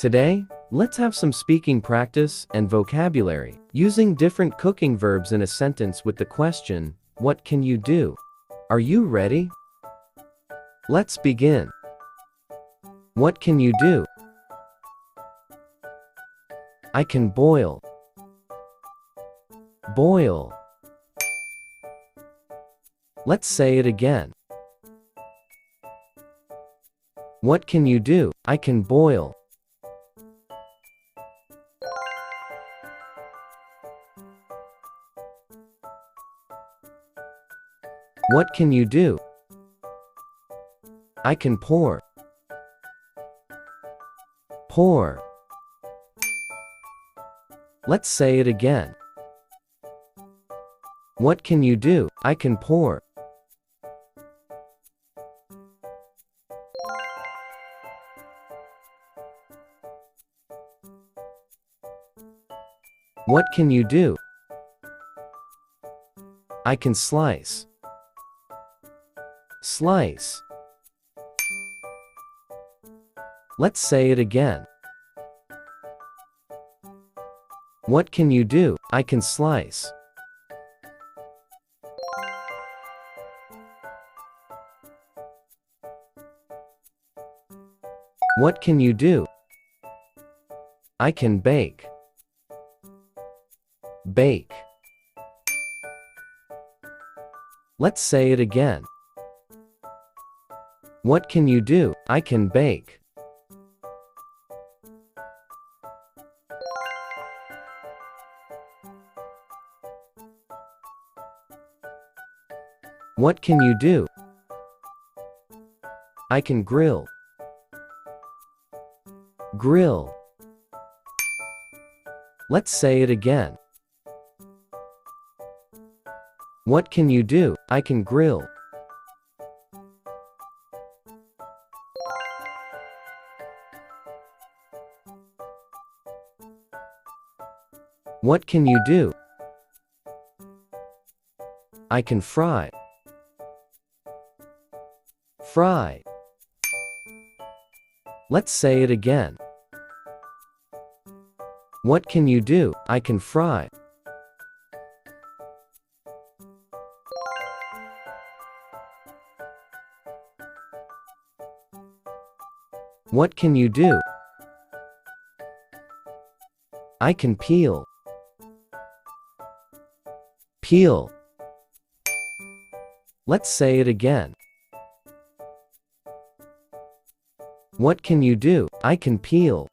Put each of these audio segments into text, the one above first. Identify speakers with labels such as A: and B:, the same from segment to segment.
A: Today, let's have some speaking practice and vocabulary, using different cooking verbs in a sentence with the question, what can you do? Are you ready? Let's begin. What can you do? I can boil. Boil. Let's say it again. What can you do? I can boil. What can you do? I can pour. Pour. Let's say it again. What can you do? I can pour. What can you do? I can slice. Slice. Let's say it again. What can you do? I can slice. What can you do? I can bake. Bake. Let's say it again. What can you do? I can bake. What can you do? I can grill. Grill. Let's say it again. What can you do? I can grill. What can you do? I can fry. Fry. Let's say it again. What can you do? I can fry. What can you do? I can peel. Peel. Let's say it again. What can you do? I can peel.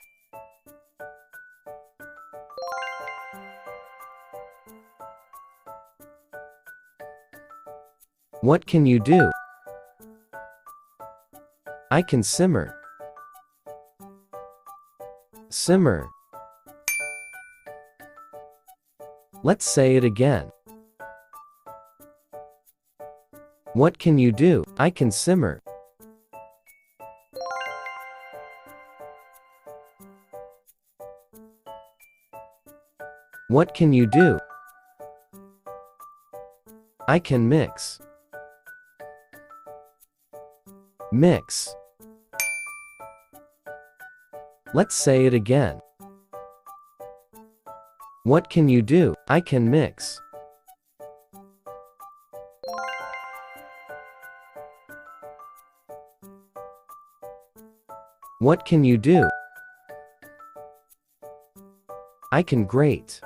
A: What can you do? I can simmer. Simmer. Let's say it again. What can you do? I can simmer. What can you do? I can mix. Mix. Let's say it again. What can you do? I can mix. What can you do? I can grate.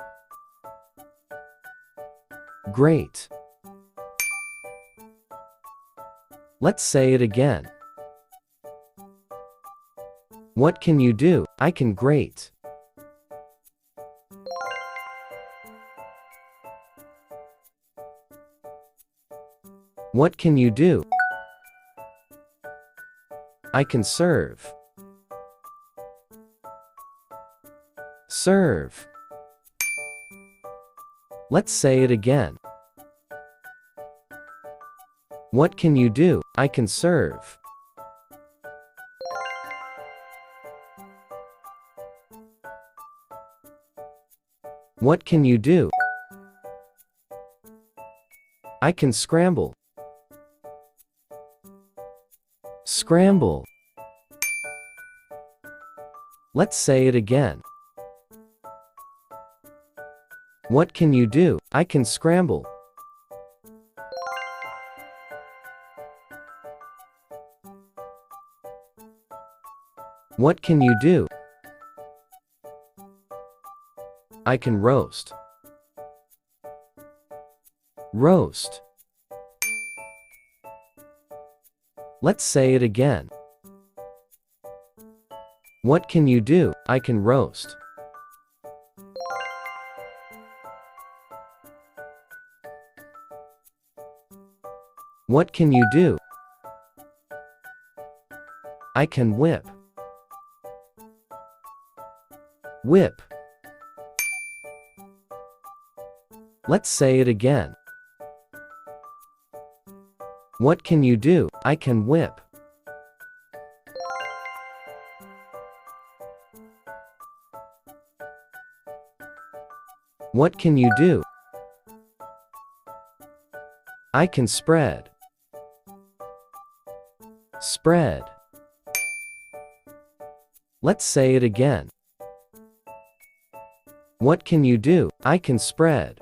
A: Grate. Let's say it again. What can you do? I can grate. What can you do? I can serve. Serve. Let's say it again. What can you do? I can serve. What can you do? I can scramble. Scramble. Let's say it again. What can you do? I can scramble. What can you do? I can roast. Roast. Let's say it again. What can you do? I can roast. What can you do? I can whip. Whip. Let's say it again. What can you do? I can whip. What can you do? I can spread. Spread. Let's say it again. What can you do? I can spread.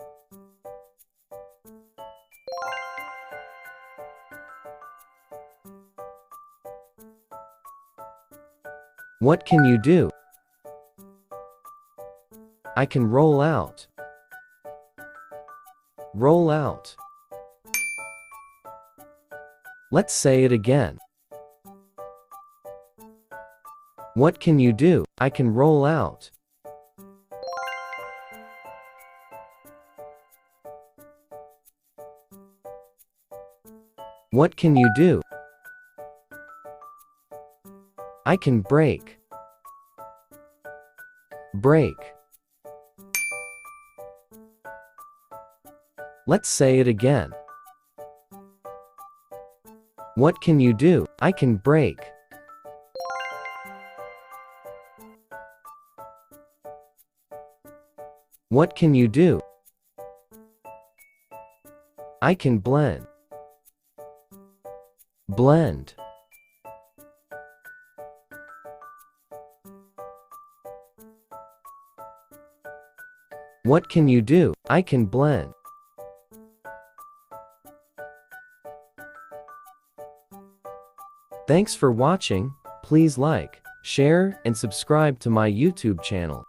A: What can you do? I can roll out. Roll out. Let's say it again. What can you do? I can roll out. What can you do? I can break. Break. Let's say it again. What can you do? I can break. What can you do? I can blend. Blend. What can you do? I can blend. Thanks for watching. Please like, share, and subscribe to my YouTube channel.